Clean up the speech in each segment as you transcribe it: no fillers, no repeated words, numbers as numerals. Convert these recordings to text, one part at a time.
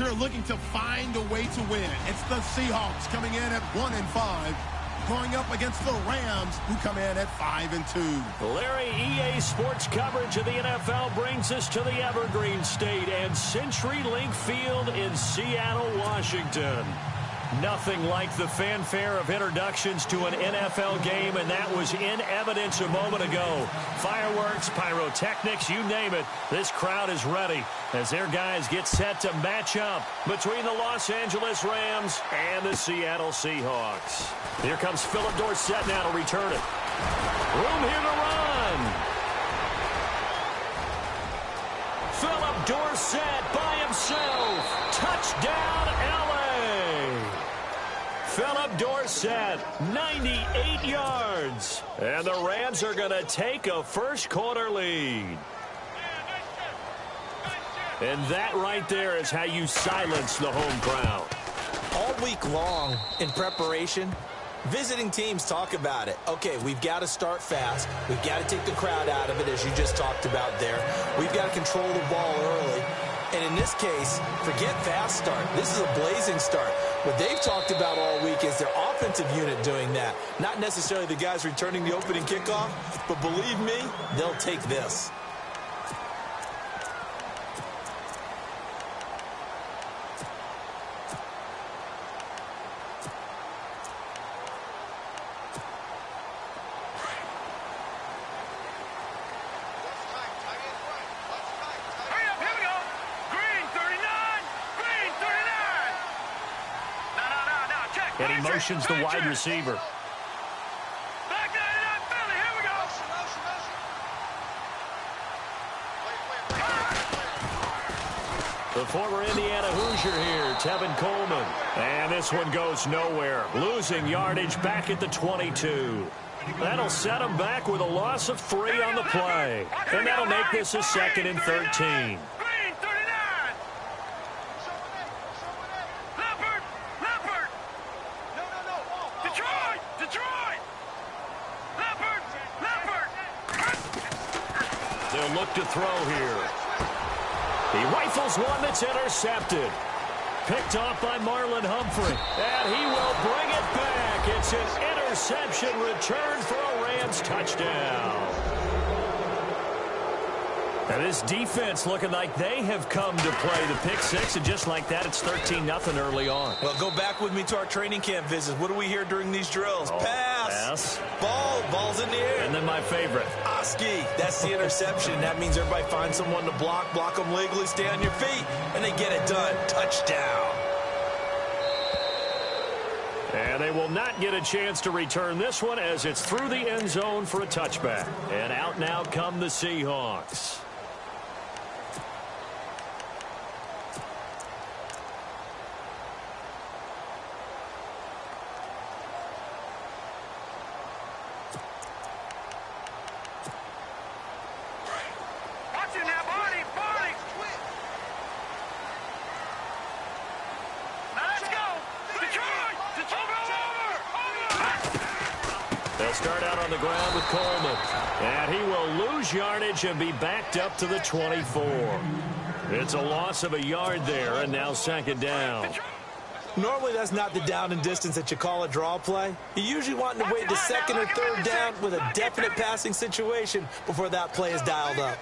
here looking to find a way to win. It's the Seahawks coming in at 1-5. Going up against the Rams, who come in at 5-2. Larry, EA Sports coverage of the NFL brings us to the Evergreen State and CenturyLink Field in Seattle, Washington. Nothing like the fanfare of introductions to an NFL game, and that was in evidence a moment ago. Fireworks, pyrotechnics, you name it. This crowd is ready as their guys get set to match up between the Los Angeles Rams and the Seattle Seahawks. Here comes Philip Dorsett now to return it. Room here to run. Philip Dorsett by himself. Touchdown, LA. Philip Dorsett, 98 yards. And the Rams are going to take a first-quarter lead. And that right there is how you silence the home crowd. All week long in preparation, visiting teams talk about it. Okay, we've got to start fast. We've got to take the crowd out of it, as you just talked about there. We've got to control the ball early. And in this case, forget fast start. This is a blazing start. What they've talked about all week is their offensive unit doing that. Not necessarily the guys returning the opening kickoff, but believe me, they'll take this. And he motions the wide receiver. The former Indiana Hoosier here, Tevin Coleman. And this one goes nowhere. Losing yardage back at the 22. That'll set him back with a loss of 3 on the play. And that'll make this a 2nd and 13. They'll look to throw here. He rifles one that's intercepted. Picked off by Marlon Humphrey. And he will bring it back. It's an interception return for a Rams touchdown. And this defense looking like they have come to play the pick six, and just like that, it's 13-0 early on. Well, go back with me to our training camp visits. What do we hear during these drills? Pass. Ball's in the air. And then my favorite. Oski. That's the interception. That means everybody finds someone to block them legally, stay on your feet, and they get it done. Touchdown. And they will not get a chance to return this one as it's through the end zone for a touchback. And out now come the Seahawks. They'll start out on the ground with Coleman. And he will lose yardage and be backed up to the 24. It's a loss of a yard there, and now 2nd down. Normally, that's not the down and distance that you call a draw play. You usually want to wait to 2nd or 3rd down with a definite passing situation before that play is dialed up.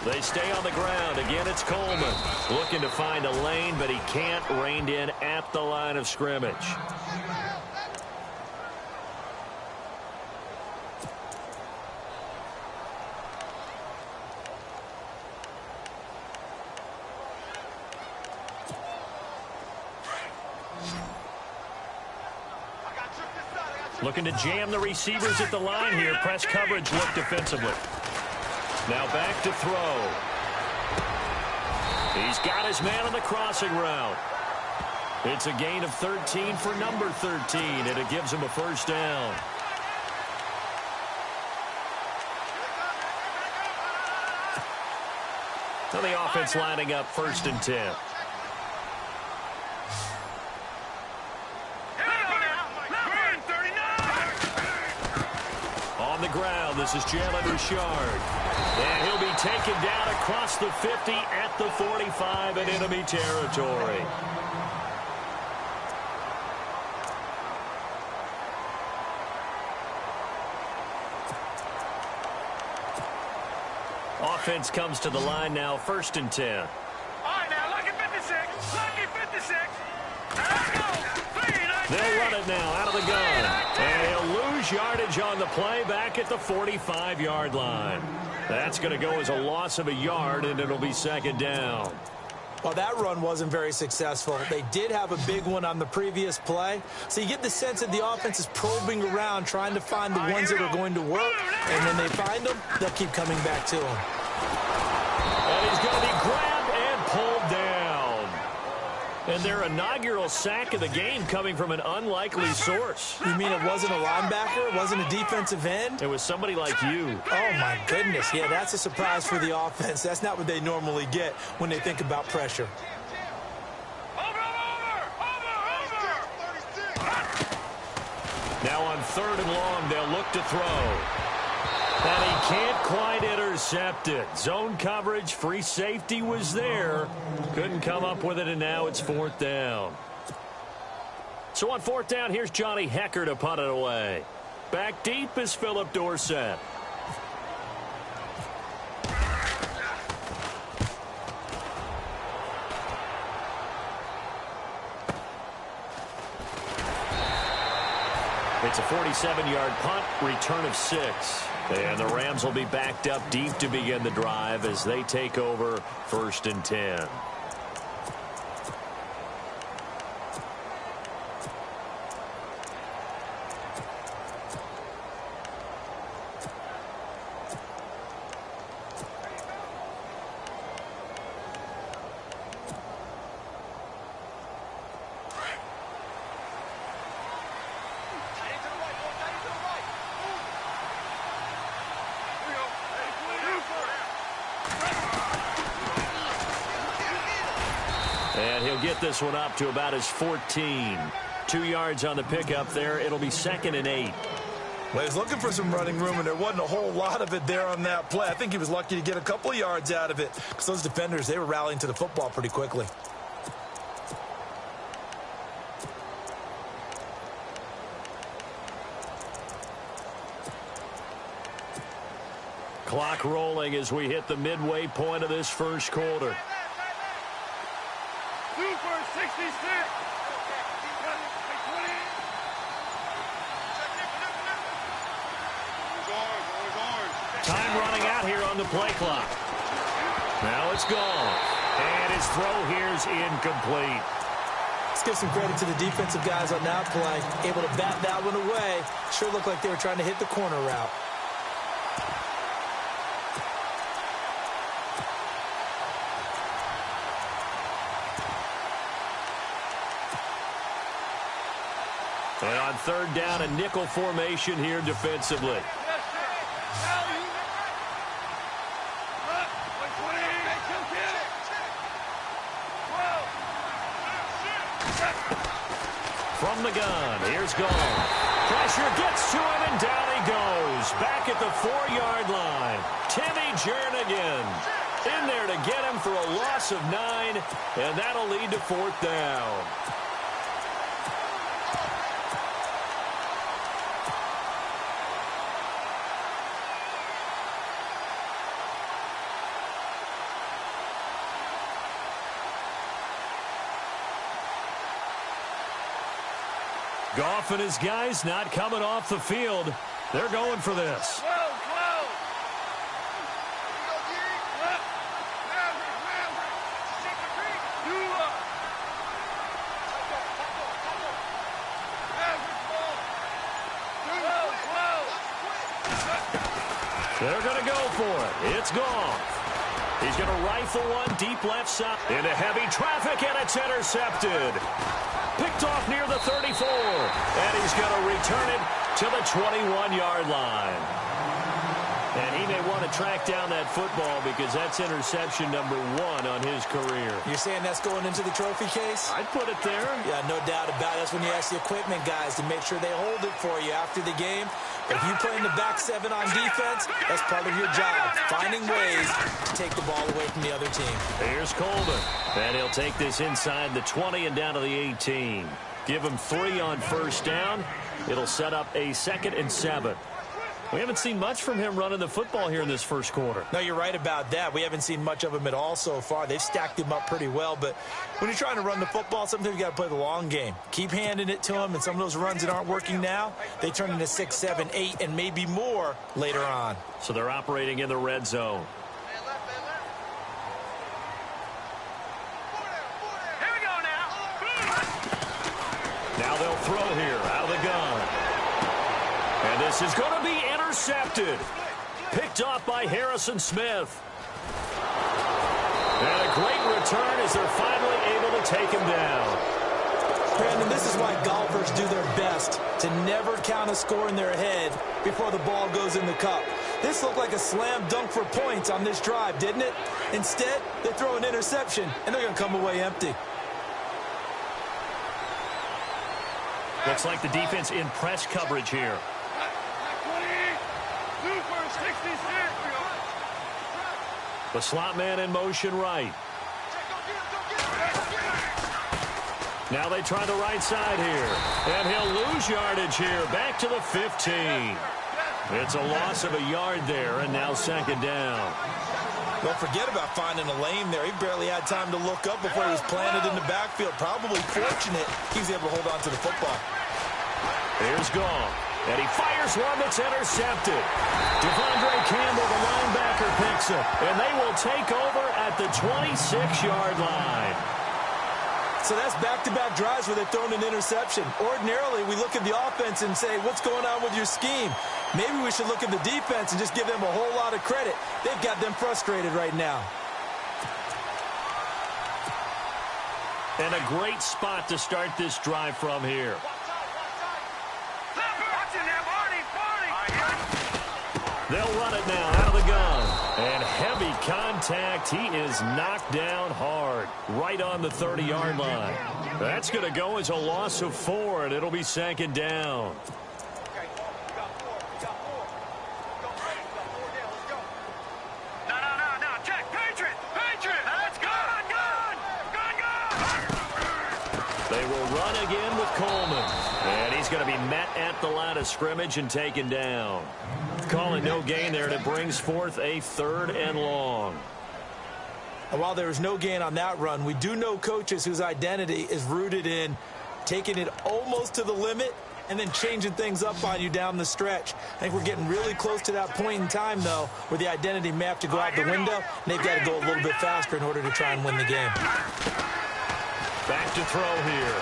They stay on the ground. Again, it's Coleman looking to find a lane, but he can't. Reined in at the line of scrimmage. Looking to jam the receivers at the line here. Press coverage look defensively. Now back to throw. He's got his man on the crossing route. It's a gain of 13 for number 13, and it gives him a first down. So the offense lining up 1st and 10. On the ground. This is Jalen Richard. And he'll be taken down across the 50 at the 45 in enemy territory. Offense comes to the line now, 1st and 10. All right, now, lucky 56. Lucky 56. They'll run it now out of the gun. And he'll lose yardage on the play back at the 45-yard line. That's going to go as a loss of a yard, and it'll be 2nd down. Well, that run wasn't very successful. They did have a big one on the previous play. So you get the sense that the offense is probing around, trying to find the ones that are going to work. And when they find them, they'll keep coming back to them. And he's going to be grabbed and pulled down. And their inaugural sack of the game coming from an unlikely source. You mean it wasn't a linebacker? It wasn't a defensive end? It was somebody like you. Oh, my goodness. Yeah, that's a surprise for the offense. That's not what they normally get when they think about pressure. Now on 3rd and long, they'll look to throw. And he can't quite intercept it. Zone coverage, free safety was there. Couldn't come up with it, and now it's 4th down. So on 4th down, here's Johnny Hecker to punt it away. Back deep is Philip Dorsett. It's a 47-yard punt, return of 6. And the Rams will be backed up deep to begin the drive as they take over 1st and 10. And he'll get this one up to about his 14. 2 yards on the pickup there. It'll be 2nd and 8. Well, he's looking for some running room, and there wasn't a whole lot of it there on that play. I think he was lucky to get a couple of yards out of it because those defenders, they were rallying to the football pretty quickly. Clock rolling as we hit the midway point of this 1st quarter. Super 66. Time running out here on the play clock. Now it's gone. And his throw here's incomplete. Let's give some credit to the defensive guys on that play. Able to bat that one away. Sure looked like they were trying to hit the corner route. And on 3rd down, a nickel formation here defensively. From the gun, here's Gone. Pressure gets to him, and down he goes. Back at the 4-yard line. Timmy Jernigan in there to get him for a loss of 9, and that'll lead to 4th down. Goff and his guys not coming off the field. They're going for this. They're going to go for it. It's Goff. He's going to rifle one deep left side. Into heavy traffic, and it's intercepted. Picked off near the 34. And he's going to return it to the 21-yard line. And he may want to track down that football because that's interception number 1 on his career. You're saying that's going into the trophy case? I'd put it there. Yeah, no doubt about it. That's when you ask the equipment guys to make sure they hold it for you after the game. If you play in the back 7 on defense, that's part of your job, finding ways to take the ball away from the other team. Here's Coleman, and he'll take this inside the 20 and down to the 18. Give him 3 on first down. It'll set up a 2nd and 7. We haven't seen much from him running the football here in this first quarter. No, you're right about that. We haven't seen much of him at all so far. They've stacked him up pretty well, but when you're trying to run the football, sometimes you got to play the long game. Keep handing it to him, and some of those runs that aren't working now, they turn into 6, 7, 8, and maybe more later on. So they're operating in the red zone. Here we go now. Now they'll throw here out of the gun. And this is going to be intercepted. Picked off by Harrison Smith. And a great return as they're finally able to take him down. Brandon, this is why golfers do their best to never count a score in their head before the ball goes in the cup. This looked like a slam dunk for points on this drive, didn't it? Instead, they throw an interception, and they're going to come away empty. Looks like the defense in press coverage here. The slot man in motion right. Now they try the right side here. And he'll lose yardage here. Back to the 15. It's a loss of a yard there, and now 2nd down. Don't forget about finding a lane there. He barely had time to look up before he was planted in the backfield. Probably fortunate he was able to hold on to the football. Here's Gong. And he fires one that's intercepted. Devondre Campbell, the linebacker, picks it. And they will take over at the 26-yard line. So that's back-to-back drives where they've thrown an interception. Ordinarily, we look at the offense and say, what's going on with your scheme? Maybe we should look at the defense and just give them a whole lot of credit. They've got them frustrated right now. And a great spot to start this drive from here. They'll run it now out of the gun. And heavy contact. He is knocked down hard right on the 30-yard line. That's going to go as a loss of 4, and it'll be 2nd down. No. Check. Patriot. Let's go. They will run again with Coleman. And he's going to be met at the line of scrimmage and taken down. Calling no gain there, and it brings forth a 3rd and long. And while there was no gain on that run, we do know coaches whose identity is rooted in taking it almost to the limit and then changing things up on you down the stretch. I think we're getting really close to that point in time, though, where the identity may have to go out the window, and they've got to go a little bit faster in order to try and win the game. Back to throw here.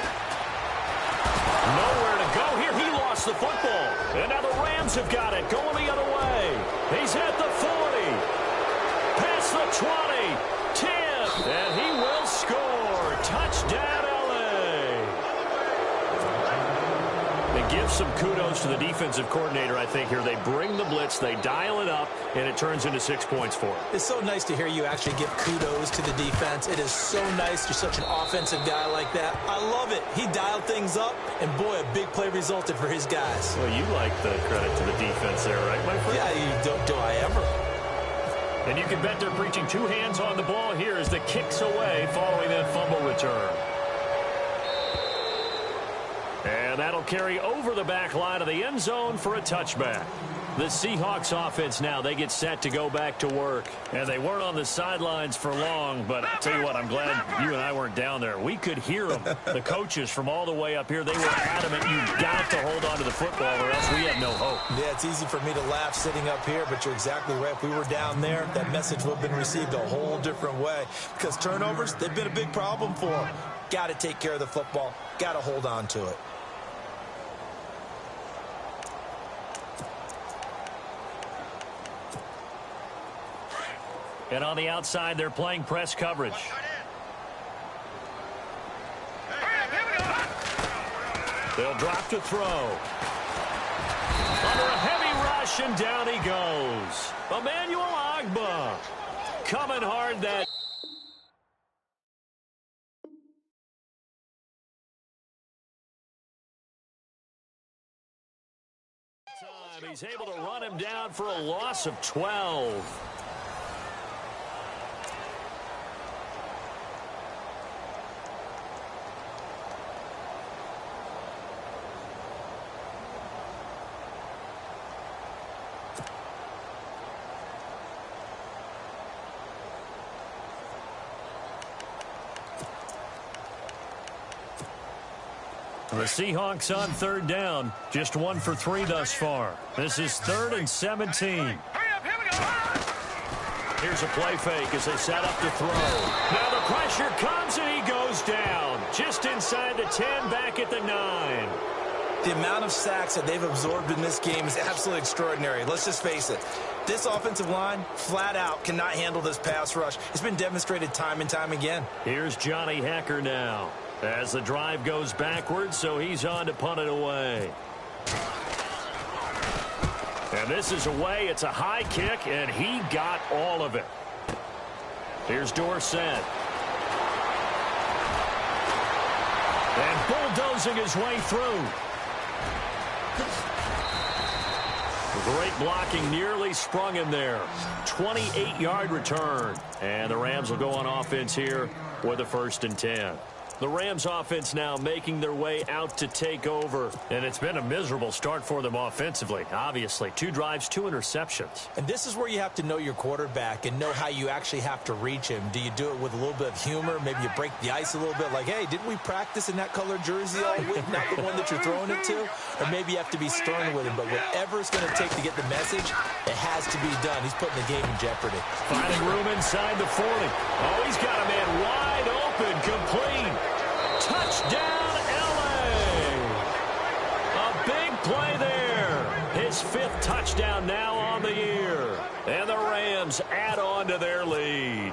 Nowhere to go here. He lost the football. And now the Rams have got it. Going the other way. He's at the 40. Past the 20. 10. And he will score. Touchdown, They give some kudos to the defensive coordinator, I think, here. They bring the blitz, they dial it up, and it turns into 6 points for them. It's so nice to hear you actually give kudos to the defense. It is so nice. You're such an offensive guy like that. I love it. He dialed things up, and boy, a big play resulted for his guys. Well, you like the credit to the defense there, right, my friend? Yeah, do I ever? And you can bet they're preaching 2 hands on the ball here as the kicks away following that fumble return. And that'll carry over the back line of the end zone for a touchback. The Seahawks offense now, they get set to go back to work. And they weren't on the sidelines for long, but I'll tell you what, I'm glad you and I weren't down there. We could hear them, the coaches from all the way up here. They were adamant, you've got to hold on to the football or else we have no hope. Yeah, it's easy for me to laugh sitting up here, but you're exactly right. If we were down there, that message would have been received a whole different way. Because turnovers, they've been a big problem for them. Got to take care of the football. Got to hold on to it. And on the outside, they're playing press coverage. They'll drop to throw. Under a heavy rush, and down he goes. Emmanuel Ogbah coming hard that. He's able to run him down for a loss of 12. The Seahawks on third down. Just 1 for 3 thus far. This is 3rd and 17. Hurry up, here we go. Here's a play fake as they set up to throw. Now the pressure comes and he goes down. Just inside the 10, back at the 9. The amount of sacks that they've absorbed in this game is absolutely extraordinary. Let's just face it. This offensive line, flat out, cannot handle this pass rush. It's been demonstrated time and time again. Here's Johnny Hecker now. As the drive goes backwards, so he's on to punt it away. And this is away. It's a high kick, and he got all of it. Here's Dorsett. And bulldozing his way through. Great blocking, nearly sprung him there. 28-yard return. And the Rams will go on offense here with a 1st and 10. The Rams offense now making their way out to take over. And it's been a miserable start for them offensively, obviously. 2 drives, 2 interceptions. And this is where you have to know your quarterback and know how you actually have to reach him. Do you do it with a little bit of humor? Maybe you break the ice a little bit like, hey, didn't we practice in that colored jersey all week? Not the one that you're throwing it to? Or maybe you have to be stern with him. But whatever it's going to take to get the message, it has to be done. He's putting the game in jeopardy. Finding room inside the 40. Oh, he's got a man wide open, complete. Touchdown, L.A. A big play there. His 5th touchdown now on the year. And the Rams add on to their lead.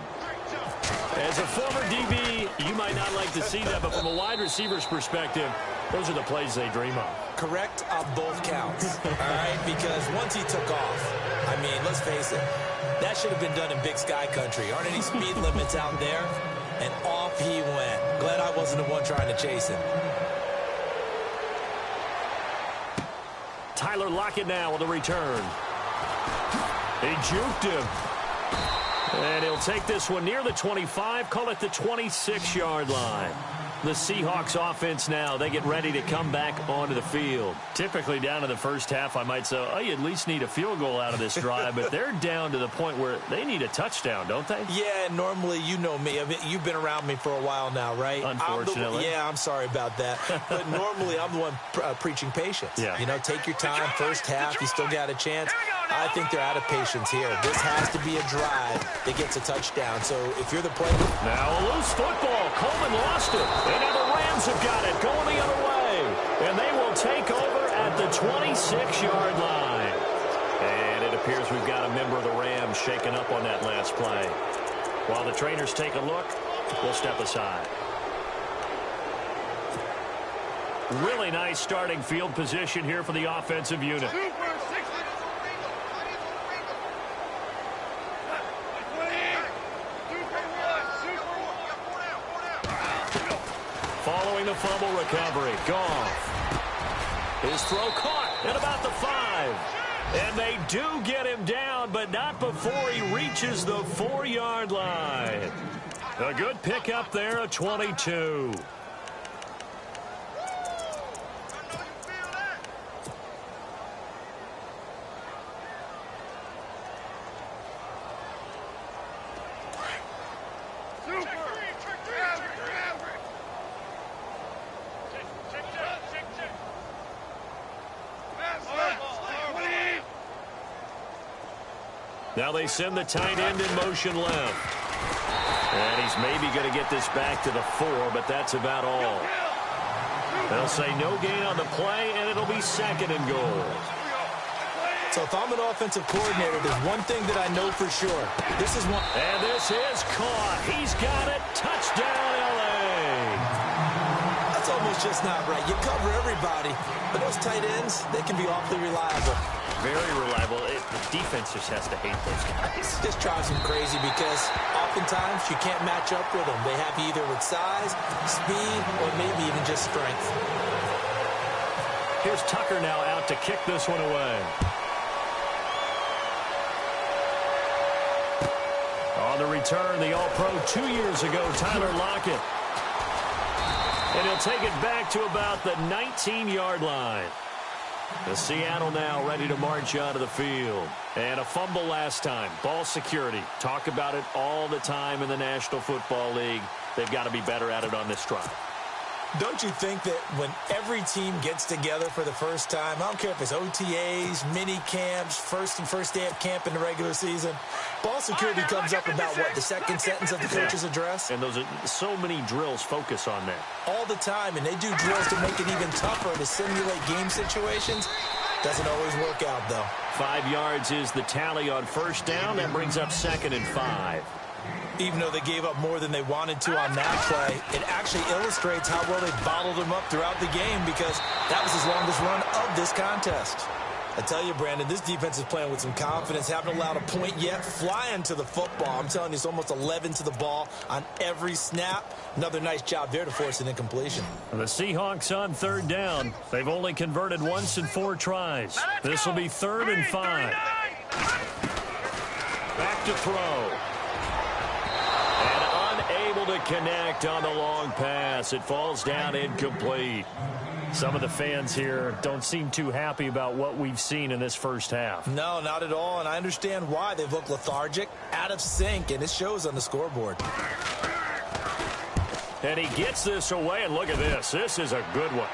As a former DB, you might not like to see that, but from a wide receiver's perspective, those are the plays they dream of. Correct on both counts, all right? Because once he took off, I mean, let's face it, that should have been done in Big Sky Country. Aren't any speed limits out there? And off he went. Glad I wasn't the one trying to chase him. Tyler Lockett now with a return. He juked him. And he'll take this one near the 25, call it the 26-yard line. The Seahawks offense now, they get ready to come back onto the field. Typically down in the first half, I might say, oh, you at least need a field goal out of this drive, but they're down to the point where they need a touchdown, don't they? Yeah, normally, you know me. I mean, you've been around me for a while now, right? Unfortunately. I'm sorry about that. But normally, I'm the one preaching patience. Yeah. You know, take your time, first half, you still got a chance. I think they're out of patience here. This has to be a drive that gets a touchdown. So if you're the player... Now a loose football. Coleman lost it. And now the Rams have got it going the other way. And they will take over at the 26-yard line. And it appears we've got a member of the Rams shaken up on that last play. While the trainers take a look, we'll step aside. Really nice starting field position here for the offensive unit. Following the fumble recovery, Goff. His throw caught at about the 5. And they do get him down, but not before he reaches the 4-yard line. A good pickup there, a 22. Now they send the tight end in motion left. And he's maybe going to get this back to the 4, but that's about all. They'll say no gain on the play, and it'll be 2nd and goal. So if I'm an offensive coordinator, there's one thing that I know for sure. This is one. And this is caught. He's got it. Touchdown, L.A. That's almost flow's just not right. You cover everybody, but those tight ends, they can be awfully reliable. Very reliable. The defense just has to hate those guys. This drives them crazy because oftentimes you can't match up with them. They have you either with size, speed, or maybe even just strength. Here's Tucker now out to kick this one away. On the return, the All-Pro 2 years ago, Tyler Lockett. And he'll take it back to about the 19-yard line. The Seattle now ready to march out of the field. And a fumble last time. Ball security. Talk about it all the time in the National Football League. They've got to be better at it on this drive. Don't you think that when every team gets together for the first time, I don't care if it's OTAs, mini camps, first day of camp in the regular season, ball security comes up about, what, the second sentence of the coach's address? And those are so many drills focus on that. All the time, and they do drills to make it even tougher to simulate game situations. Doesn't always work out, though. 5 yards is the tally on first down. That brings up 2nd and 5. Even though they gave up more than they wanted to on that play, it actually illustrates how well they bottled them up throughout the game because that was his longest run of this contest. I tell you, Brandon, this defense is playing with some confidence. Haven't allowed a point yet. Flying to the football. I'm telling you, it's almost 11 to the ball on every snap. Another nice job there to force an incompletion. The Seahawks on 3rd down. They've only converted once in 4 tries. This will be 3rd and 5. Back to throw. And unable to connect on the long pass. It falls down incomplete. Some of the fans here don't seem too happy about what we've seen in this first half. No, not at all, and I understand why. They've looked lethargic, out of sync, and it shows on the scoreboard. And he gets this away, and look at this. This is a good one.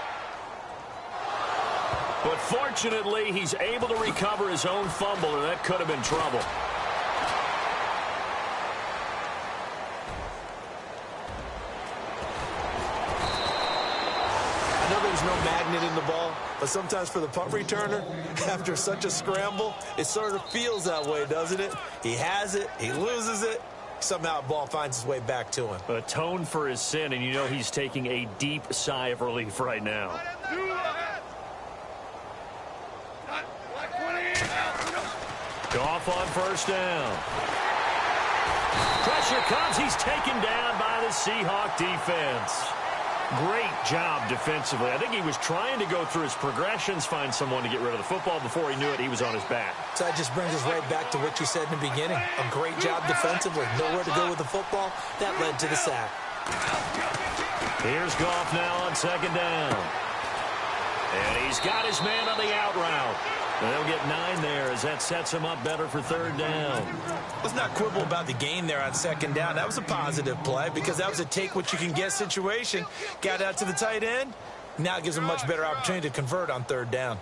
But fortunately, he's able to recover his own fumble, and that could have been trouble. I know there's no magnet in the ball, but sometimes for the punt returner, after such a scramble, it sort of feels that way, doesn't it? He has it, he loses it, somehow the ball finds its way back to him. Atone for his sin, and you know he's taking a deep sigh of relief right now. Goff on first down. Pressure comes. He's taken down by the Seahawk defense. Great job defensively. I think he was trying to go through his progressions, find someone to get rid of the football. Before he knew it, he was on his back. So that just brings us right back to what you said in the beginning. A great job defensively. Nowhere to go with the football. That led to the sack. Here's Goff now on 2nd down. And he's got his man on the out route. And they'll get 9 there as that sets him up better for 3rd down. Let's not quibble about the gain there on 2nd down. That was a positive play because that was a take-what-you-can-get situation. Got out to the tight end. Now it gives him a much better opportunity to convert on 3rd down.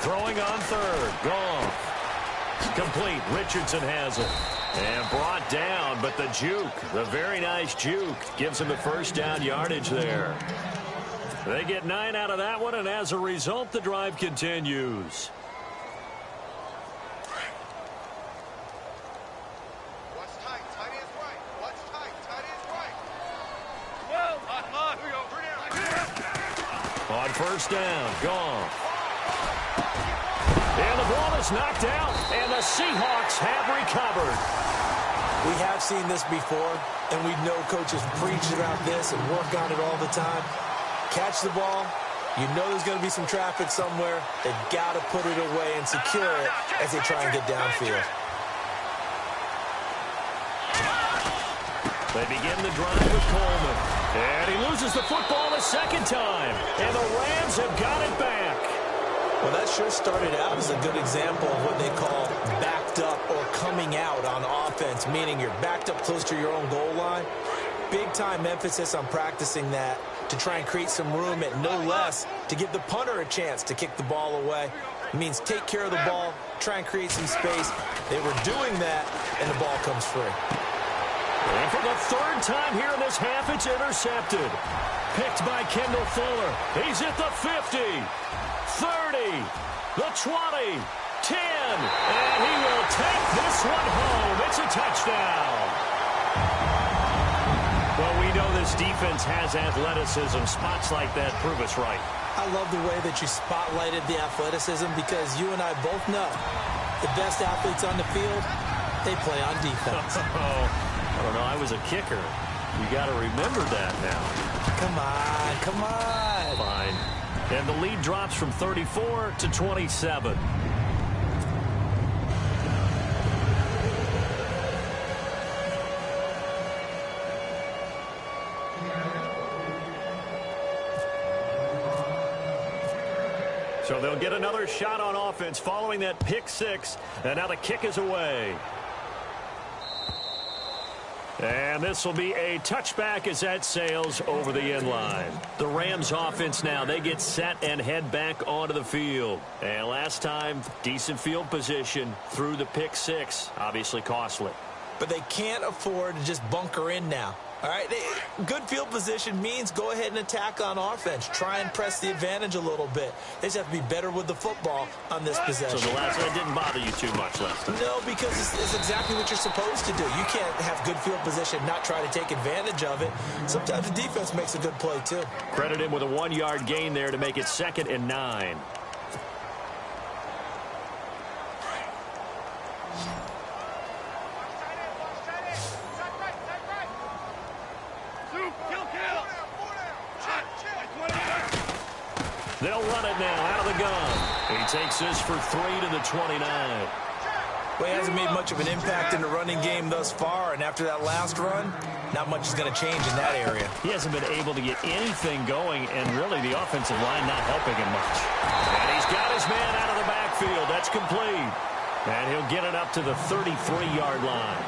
Throwing on 3rd. Goff. Complete. Richardson has it. And brought down, but the juke, the very nice juke, gives him the first down yardage there. They get 9 out of that one, and as a result, the drive continues. Watch tight. Tight ends right. Watch tight. Tight ends right. Whoa. Here we go. On first down, Goff. And the ball is knocked out, and the Seahawks have recovered. We have seen this before, and we know coaches preach about this and work on it all the time. Catch the ball. You know there's going to be some traffic somewhere. They've got to put it away and secure it as they try and get downfield. They begin the drive with Coleman. And he loses the football the second time. And the Rams have got it back. Well, that sure started out as a good example of what they call backed up or coming out on offense, meaning you're backed up close to your own goal line. Big-time emphasis on practicing that to try and create some room at no less to give the punter a chance to kick the ball away. It means take care of the ball, try and create some space. They were doing that, and the ball comes free. And for the 3rd time here in this half, it's intercepted. Picked by Kendall Fuller. He's at the 50, 30, the 20, 10, and he will take this one home. It's a touchdown. Well, we know that this defense has athleticism. Spots like that prove us right. I love the way that you spotlighted the athleticism because you and I both know the best athletes on the field, they play on defense. I don't know. I was a kicker. You got to remember that now. Come on, come on. Fine. And the lead drops from 34 to 27. So they'll get another shot on offense following that pick six. And now the kick is away. And this will be a touchback as that sails over the end line. The Rams offense now, they get set and head back onto the field. And last time, decent field position through the pick six. Obviously costly. But they can't afford to just bunker in now. All right, good field position means go ahead and attack on offense. Try and press the advantage a little bit. They just have to be better with the football on this possession. So the last one didn't bother you too much last time? No, because it's exactly what you're supposed to do. You can't have good field position, not try to take advantage of it. Sometimes the defense makes a good play, too. Credit him with a 1-yard gain there to make it 2nd and 9. They'll run it now out of the gun. He takes this for 3 to the 29. Well, he hasn't made much of an impact in the running game thus far, and after that last run, not much is going to change in that area. He hasn't been able to get anything going, and really the offensive line not helping him much. And he's got his man out of the backfield. That's complete. And he'll get it up to the 33-yard line.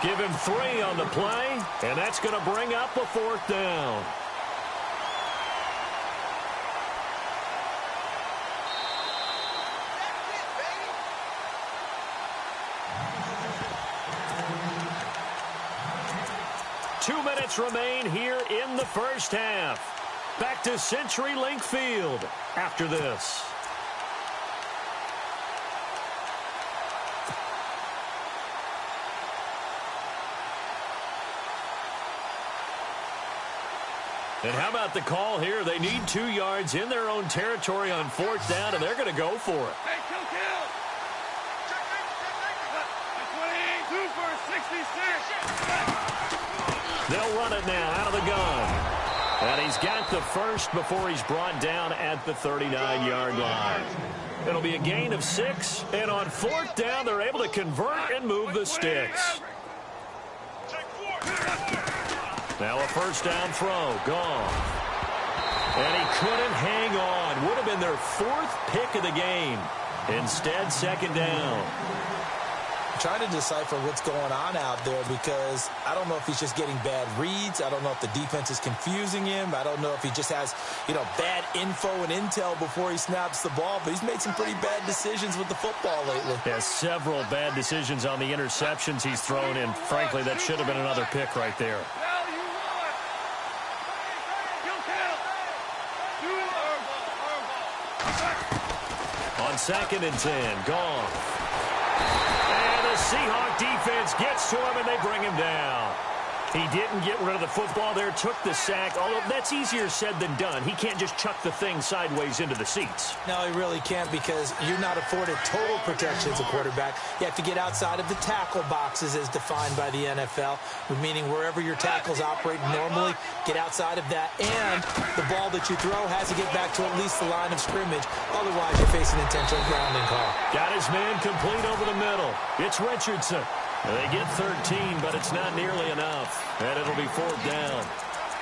Give him 3 on the play, and that's going to bring up a 4th down. Two minutes remain here in the first half. Back to CenturyLink Field after this. And how about the call here? They need 2 yards in their own territory on 4th down, and they're going to go for it. Hey, kill. 22 for 66. They'll run it now out of the gun. And he's got the first before he's brought down at the 39-yard line. It'll be a gain of 6, and on 4th down, they're able to convert and move the sticks. Now a first down throw, gone. And he couldn't hang on. Would have been their 4th pick of the game. Instead, 2nd down. Trying to decipher what's going on out there because I don't know if he's just getting bad reads. I don't know if the defense is confusing him. I don't know if he just has, bad info and intel before he snaps the ball. But he's made some pretty bad decisions with the football lately. Has several bad decisions on the interceptions he's thrown in. Frankly, that should have been another pick right there. On 2nd and 10, gone. The Seahawk defense gets to him, and they bring him down. He didn't get rid of the football there, took the sack, although that's easier said than done. He can't just chuck the thing sideways into the seats. No, he really can't because you're not afforded total protection as a quarterback. You have to get outside of the tackle boxes as defined by the NFL, meaning wherever your tackles operate normally, get outside of that. And the ball that you throw has to get back to at least the line of scrimmage. Otherwise, you're facing intentional grounding call. Got his man complete over the middle. It's Richardson. They get 13, but it's not nearly enough. And it'll be 4th down.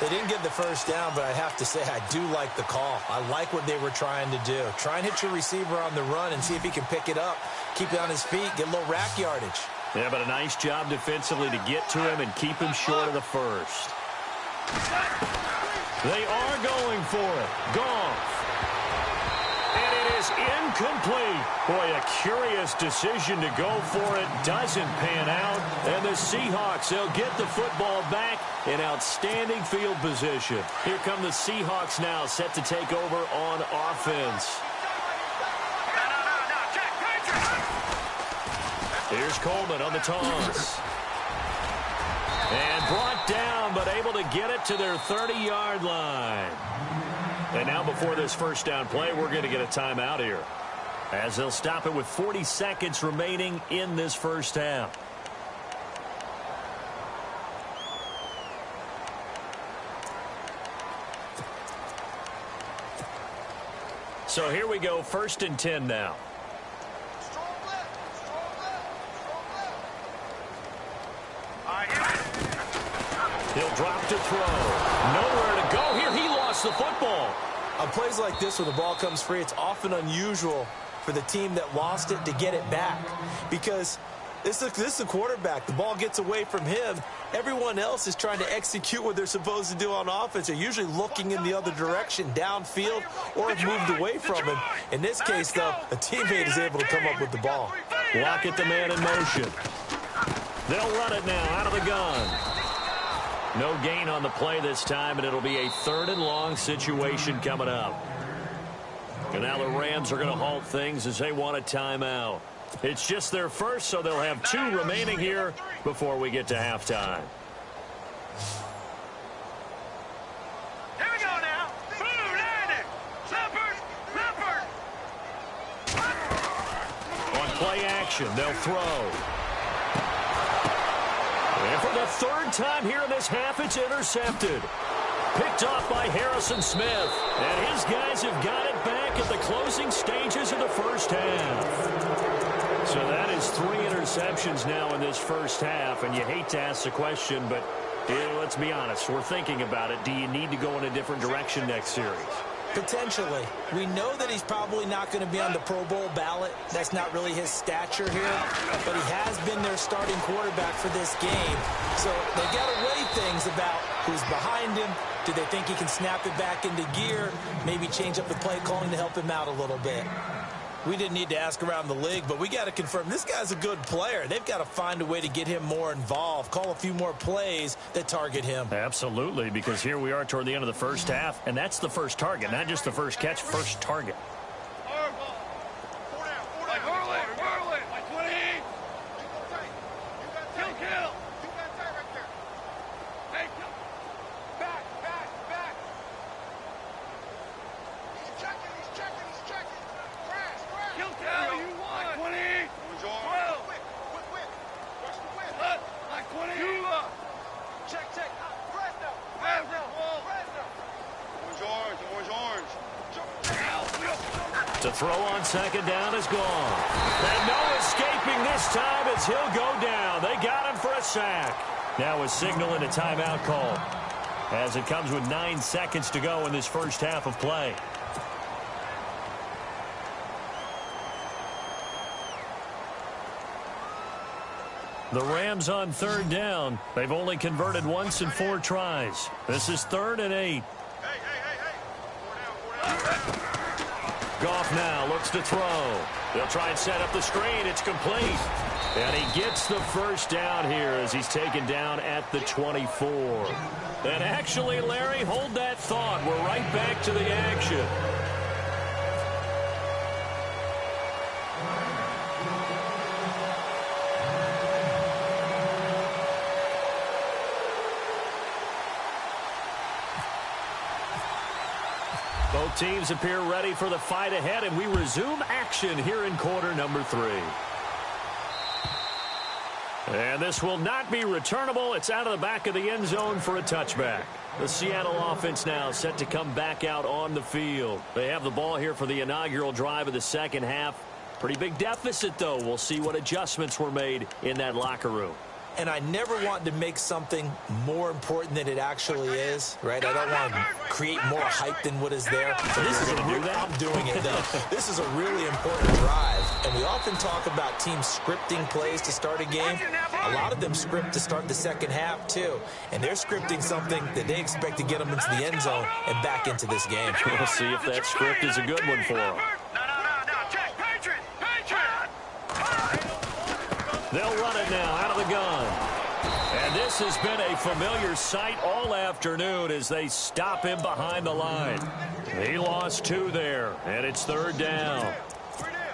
They didn't get the first down, but I have to say I do like the call. I like what they were trying to do. Try and hit your receiver on the run and see if he can pick it up. Keep it on his feet, get a little rack yardage. Yeah, but a nice job defensively to get to him and keep him short of the first. They are going for it. Goff. And it is incomplete. Boy, a curious decision to go for it. Doesn't pan out. And the Seahawks, they'll get the football back in outstanding field position. Here come the Seahawks now, set to take over on offense. Here's Coleman on the toss. And brought down but able to get it to their 30-yard line. And now before this first down play, we're going to get a timeout here, as they'll stop it with 40 seconds remaining in this first half. So here we go, 1st and 10 now. He'll drop to throw. Nowhere to go here. He lost the football. On plays like this where the ball comes free, it's often unusual for the team that lost it to get it back, because this is a quarterback. The ball gets away from him. Everyone else is trying to execute what they're supposed to do on offense. They're usually looking in the other direction, downfield, or have moved away from him. In this case, though, a teammate is able to come up with the ball. Lock the man in motion. They'll run it now out of the gun. No gain on the play this time, and it'll be a 3rd and long situation coming up. And now the Rams are going to halt things as they want a timeout. It's just their first, so they'll have 2 remaining here before we get to halftime. Here we go now. Blue, landing. Leopard. On play action, they'll throw. And for the 3rd time here in this half, it's intercepted. Picked off by Harrison Smith. And his guys have got it back at the closing stages of the first half. So that is 3 interceptions now in this first half. And you hate to ask the question, but let's be honest. We're thinking about it. Do you need to go in a different direction next series? Potentially. We know that he's probably not going to be on the Pro Bowl ballot. That's not really his stature here. But he has been their starting quarterback for this game. So they got to weigh things about who's behind him. Do they think he can snap it back into gear? Maybe change up the play calling to help him out a little bit. We didn't need to ask around the league, but we got to confirm this guy's a good player. They've got to find a way to get him more involved, call a few more plays that target him. Absolutely, because here we are toward the end of the first half, and that's the first target, not just the first catch, first target. To throw on 2nd down is gone. And no escaping this time as he'll go down. They got him for a sack. Now a signal and a timeout call, as it comes with 9 seconds to go in this first half of play. The Rams on 3rd down. They've only converted once in 4 tries. This is 3rd and 8. Goff now looks to throw. They'll try and set up the screen. It's complete. And he gets the first down here as he's taken down at the 24. And actually, Larry, hold that thought. We're right back to the action. Both teams appear ready for the fight ahead, and we resume action here in quarter number 3. And this will not be returnable. It's out of the back of the end zone for a touchback. The Seattle offense now set to come back out on the field. They have the ball here for the inaugural drive of the second half. Pretty big deficit, though. We'll see what adjustments were made in that locker room. And I never want to make something more important than it actually is, right? I don't want to create more hype than what is there. So this is I'm doing it, though. This is a really important drive. And we often talk about teams scripting plays to start a game. A lot of them script to start the second half, too. And they're scripting something that they expect to get them into the end zone and back into this game. We'll see if that script is a good one for them. They'll run it now out of the gun. And this has been a familiar sight all afternoon as they stop him behind the line. He lost 2 there, and it's 3rd down.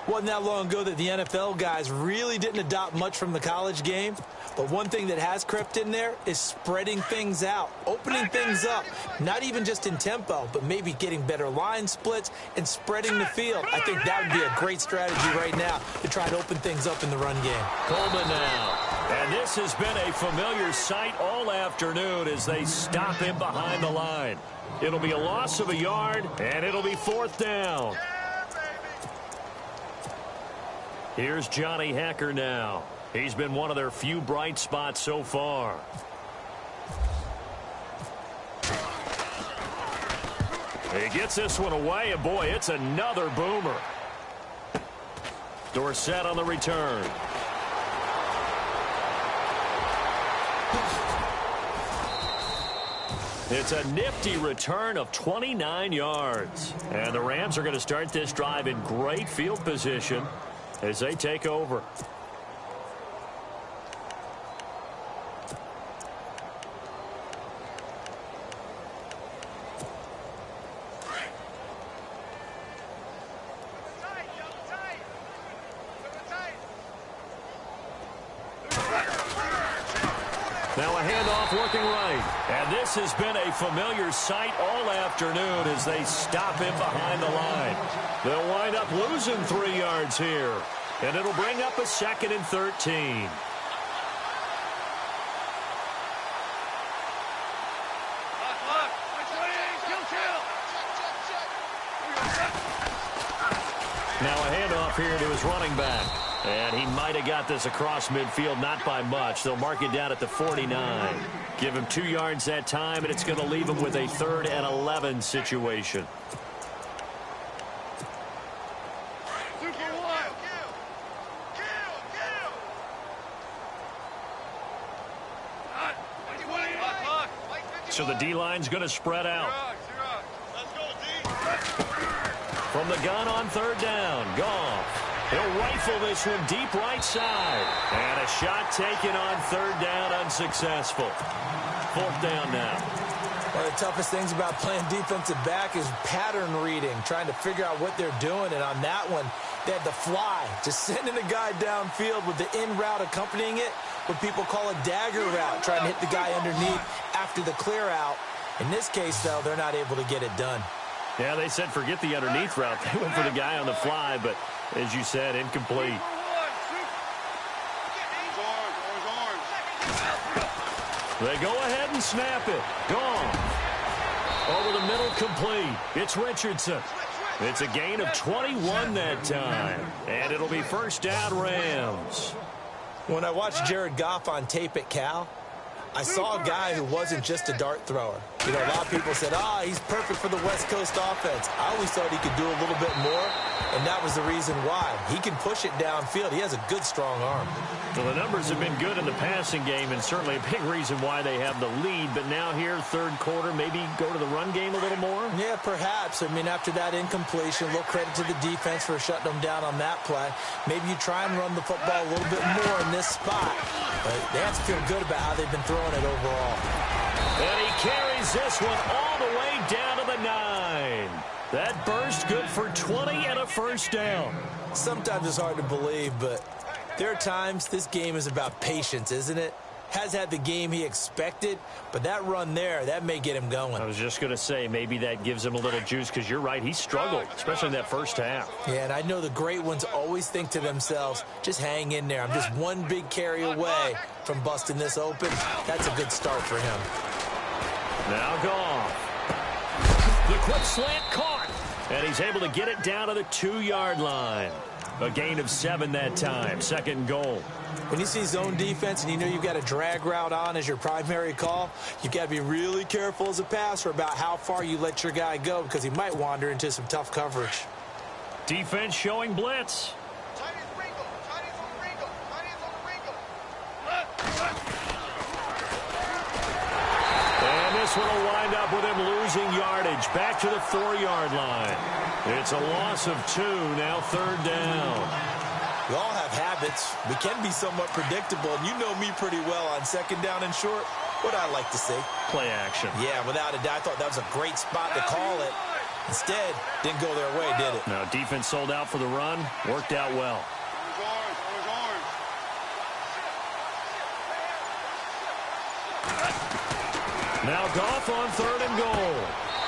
Wasn't that long ago that the NFL guys really didn't adopt much from the college game. But one thing that has crept in there is spreading things out, opening things up, not even just in tempo, but maybe getting better line splits and spreading the field. I think that would be a great strategy right now to try to open things up in the run game. Coleman now. And this has been a familiar sight all afternoon as they stop him behind the line. It'll be a loss of a yard, and it'll be 4th down. Here's Johnny Hecker now. He's been one of their few bright spots so far. He gets this one away, and boy, it's another boomer. Dorsett on the return. It's a nifty return of 29 yards. And the Rams are going to start this drive in great field position as they take over. Now a handoff working right. And this has been a familiar sight all afternoon as they stop him behind the line. They'll wind up losing 3 yards here. And it'll bring up a 2nd and 13. Now a handoff here to his running back. And he might have got this across midfield, not by much. They'll mark it down at the 49. Give him 2 yards that time, and it's going to leave him with a 3rd and 11 situation. So the D-line's going to spread out. From the gun on 3rd down, Goff. He'll rifle this one deep right side. And a shot taken on 3rd down, unsuccessful. 4th down now. One of the toughest things about playing defensive back is pattern reading, trying to figure out what they're doing. And on that one, they had the fly, just sending a guy downfield with the in route accompanying it, what people call a dagger route, trying to hit the guy underneath after the clear out. In this case, though, they're not able to get it done. Yeah, they said forget the underneath route. They went for the guy on the fly, but as you said, incomplete. They go ahead and snap it. Gone. Over the middle, complete. It's Richardson. It's a gain of 21 that time. And it'll be 1st down, Rams. When I watched Jared Goff on tape at Cal, I saw a guy who wasn't just a dart thrower. You know, a lot of people said, he's perfect for the West Coast offense. I always thought he could do a little bit more, and that was the reason why. He can push it downfield. He has a good, strong arm. Well, the numbers have been good in the passing game, and certainly a big reason why they have the lead. But now here, 3rd quarter, maybe go to the run game a little more? Yeah, perhaps. I mean, after that incompletion, a little credit to the defense for shutting them down on that play. Maybe you try and run the football a little bit more in this spot. But they have to feel good about how they've been throwing it overall. And he carries this one all the way down to the 9. That burst good for 20 and a 1st down. Sometimes it's hard to believe, but there are times this game is about patience, isn't it? Has had the game he expected, but that run there, that may get him going. I was just going to say, maybe that gives him a little juice, because you're right, he struggled, especially in that 1st half. Yeah, and I know the great ones always think to themselves, just hang in there. I'm just one big carry away from busting this open. That's a good start for him. Now Goff. The quick slant caught, and he's able to get it down to the 2-yard line. A gain of 7 that time, 2nd and goal. When you see zone defense and you know you've got a drag route on as your primary call, you've got to be really careful as a passer about how far you let your guy go, because he might wander into some tough coverage. Defense showing blitz. And this one will wind up with him losing yardage back to the 4-yard line. It's a loss of 2, now 3rd down. We all have habits. We can be somewhat predictable, and you know me pretty well on 2nd down and short. What I like to see. Play action. Yeah, without a doubt. I thought that was a great spot to call it. Instead, didn't go their way, did it? No, defense sold out for the run. Worked out well. Now Goff on 3rd and goal.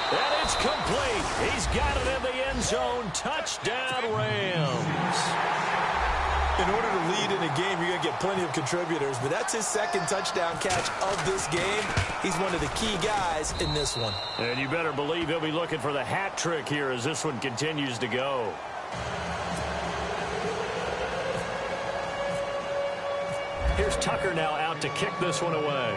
And it's complete. He's got it in the end zone. Touchdown, Rams. In order to lead in a game, you're going to get plenty of contributors, but that's his 2nd touchdown catch of this game. He's one of the key guys in this one. And you better believe he'll be looking for the hat trick here as this one continues to go. Here's Tucker now out to kick this one away.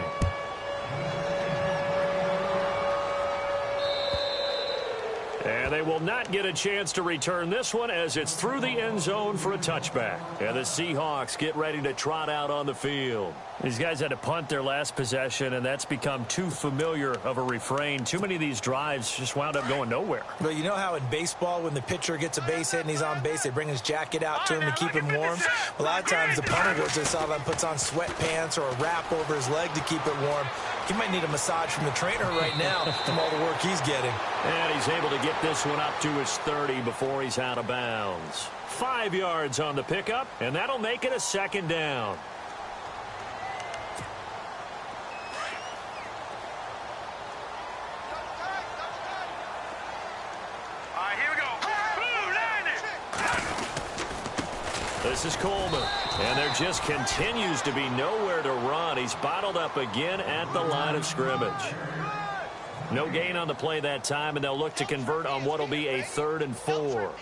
And they will not get a chance to return this one as it's through the end zone for a touchback. And the Seahawks get ready to trot out on the field. These guys had to punt their last possession, and that's become too familiar of a refrain. Too many of these drives just wound up going nowhere. But you know how in baseball, when the pitcher gets a base hit and he's on base, they bring his jacket out to him to keep him warm? A lot of times the punter goes to the sideline, puts on sweatpants or a wrap over his leg to keep it warm. He might need a massage from the trainer right now from all the work he's getting. And he's able to get this one up to his 30 before he's out of bounds. 5 yards on the pickup, and that'll make it a 2nd down. This is Coleman, and there just continues to be nowhere to run. He's bottled up again at the line of scrimmage. No gain on the play that time, and they'll look to convert on what will be a 3rd and 4.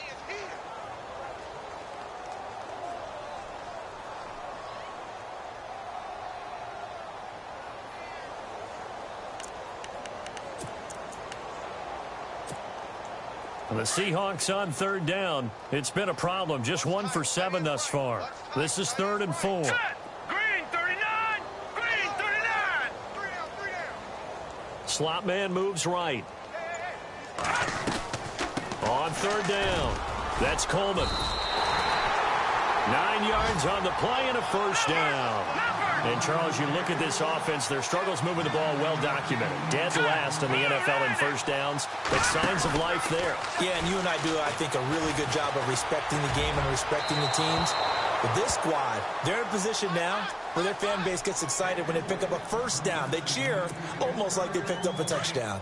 The Seahawks on 3rd down. It's been a problem. Just 1 for 7 thus far. This is 3rd and 4. Green 39! Green 39! 3 down. Slot man moves right. On 3rd down. That's Coleman. 9 yards on the play and a 1st down. And, Charles, you look at this offense, their struggles moving the ball well documented. Dead last in the NFL in 1st downs, but signs of life there. Yeah, and you and I do, I think, a really good job of respecting the game and respecting the teams. But this squad, they're in a position now where their fan base gets excited when they pick up a 1st down. They cheer almost like they picked up a touchdown.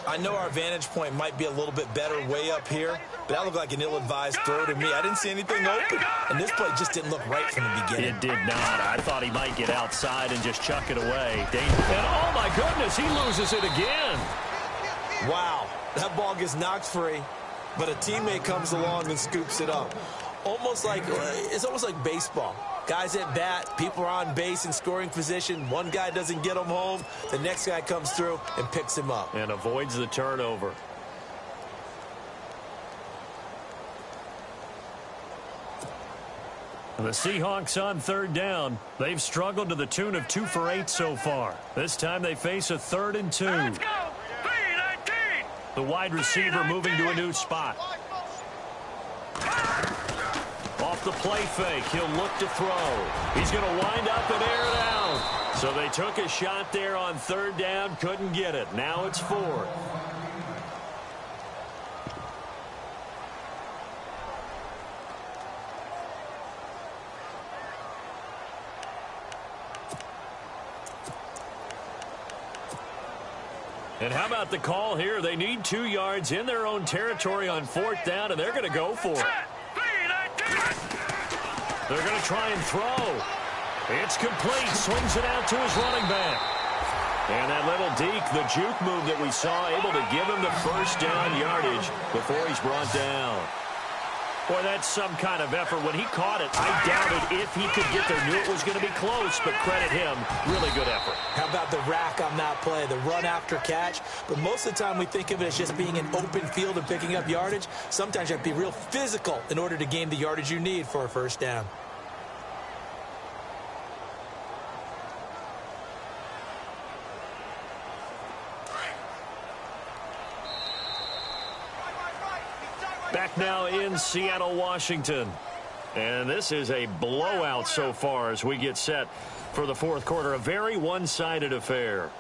I know our vantage point might be a little bit better way up here, but that looked like an ill-advised throw to me. I didn't see anything open, and this play just didn't look right from the beginning. It did not. I thought he might get outside and just chuck it away. And, oh, my goodness, he loses it again. Wow, that ball gets knocked free, but a teammate comes along and scoops it up. It's almost like baseball. Guys at bat, people are on base in scoring position. One guy doesn't get him home. The next guy comes through and picks him up. And avoids the turnover. The Seahawks on 3rd down. They've struggled to the tune of 2 for 8 so far. This time they face a 3rd and 2. Let's go! 3-19! The wide receiver moving to a new spot. Off the play fake, he'll look to throw. He's going to wind up and air it out. So they took a shot there on 3rd down, couldn't get it. Now it's 4th. And how about the call here? They need 2 yards in their own territory on 4th down, and they're going to go for it. They're going to try and throw. It's complete. Swings it out to his running back. And that little deke, the juke move that we saw, able to give him the 1st down yardage before he's brought down. Boy, that's some kind of effort. When he caught it, I doubted if he could get there. Knew it was going to be close, but credit him. Really good effort. How about the rack on that play, the run after catch? But most of the time we think of it as just being an open field and picking up yardage. Sometimes you have to be real physical in order to gain the yardage you need for a 1st down. Back now in Seattle, Washington. And this is a blowout so far as we get set for the 4th quarter. A very one-sided affair.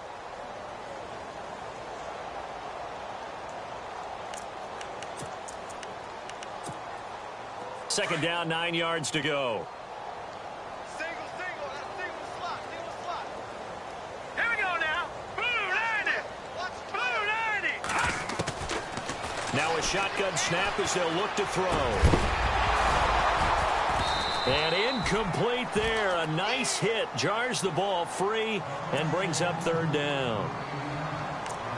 Second down, 9 yards to go. Single slot. Here we go now. Blue 90. Blue 90. Now a shotgun snap as they'll look to throw. And incomplete there. A nice hit. Jars the ball free and brings up third down.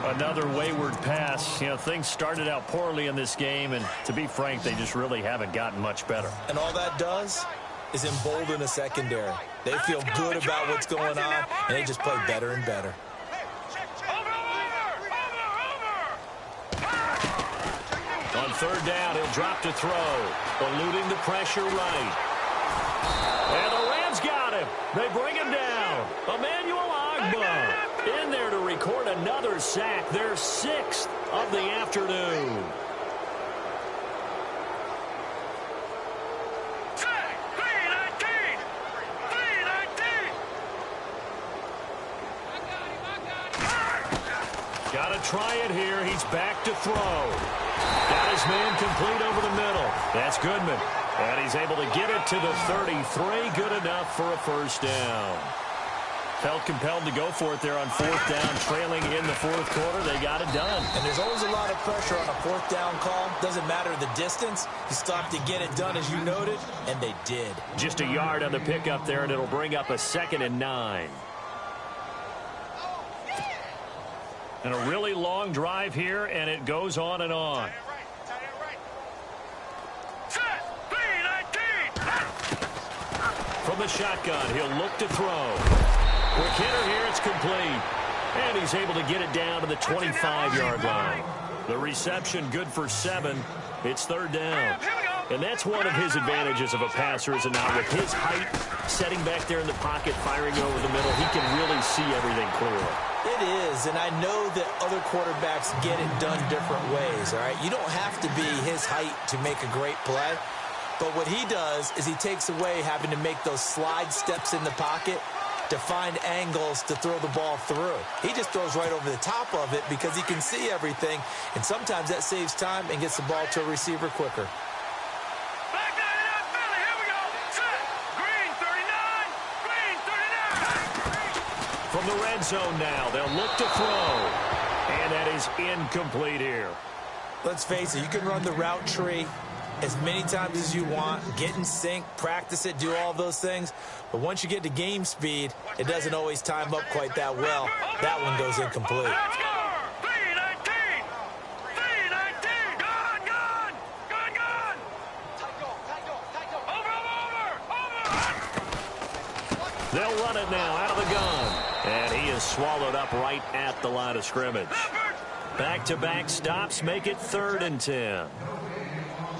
Another wayward pass. You know, things started out poorly in this game, and to be frank, they just really haven't gotten much better. And all that does is embolden the secondary. They feel good about what's going on, and they just play better and better. On third down, he'll drop to throw, eluding the pressure right. And the Rams got him. They bring him down. Emmanuel Ogbah in there to record another sack, their 6th of the afternoon. Got to try it here. He's back to throw. Got his man complete over the middle. That's Goodman. And he's able to get it to the 33. Good enough for a first down. Felt compelled to go for it there on fourth down, trailing in the fourth quarter. They got it done. And there's always a lot of pressure on a fourth down call. Doesn't matter the distance. You stop to get it done, as you noted, and they did. Just a yard on the pickup there, and it'll bring up a 2nd and 9. And a really long drive here, and it goes on and on. From the shotgun, he'll look to throw. Quick hitter here, it's complete. And he's able to get it down to the 25-yard line. The reception good for 7. It's third down. And that's one of his advantages of a passer, is not with his height, setting back there in the pocket, firing over the middle, he can really see everything clearly. It is, and I know that other quarterbacks get it done different ways, all right? You don't have to be his height to make a great play. But what he does is he takes away having to make those slide steps in the pocket to find angles to throw the ball through. He just throws right over the top of it because he can see everything, and sometimes that saves time and gets the ball to a receiver quicker. From the red zone now, they'll look to throw. And that is incomplete here. Let's face it, you can run the route tree as many times as you want, get in sync, practice it, do all those things. But once you get to game speed, it doesn't always time up quite that well. That one goes incomplete. They'll run it now out of the gun. And he is swallowed up right at the line of scrimmage. Back-to-back stops make it 3rd and 10.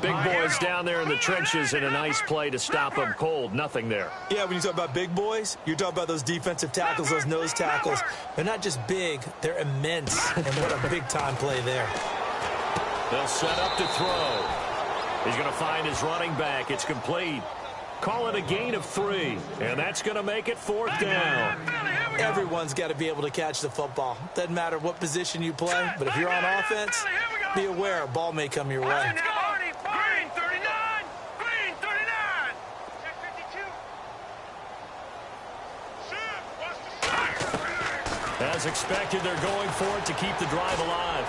Big boys down there in the trenches in a nice play to stop them cold. Nothing there. Yeah, when you talk about big boys, you're talking about those defensive tackles, those nose tackles. They're not just big, they're immense. And what a big-time play there. They'll set up to throw. He's going to find his running back. It's complete. Call it a gain of 3. And that's going to make it 4th down. Everyone's got to be able to catch the football. Doesn't matter what position you play, but if you're on offense, be aware a ball may come your way. As expected, they're going for it to keep the drive alive.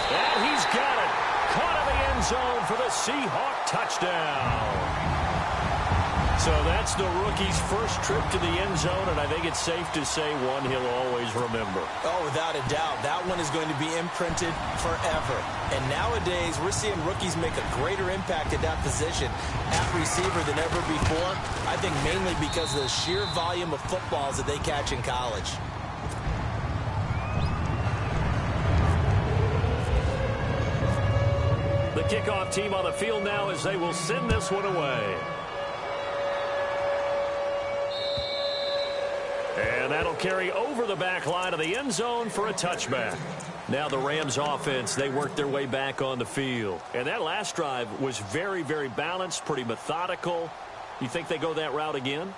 And he's got it. Caught in the end zone for the Seahawk touchdown. So that's the rookie's first trip to the end zone, and I think it's safe to say one he'll always remember. Oh, without a doubt. That one is going to be imprinted forever. And nowadays, we're seeing rookies make a greater impact at that position at receiver than ever before. I think mainly because of the sheer volume of footballs that they catch in college. The kickoff team on the field now as they will send this one away. And that'll carry over the back line of the end zone for a touchback. Now the Rams offense, they worked their way back on the field. And that last drive was very, very balanced, pretty methodical. You think they go that route again?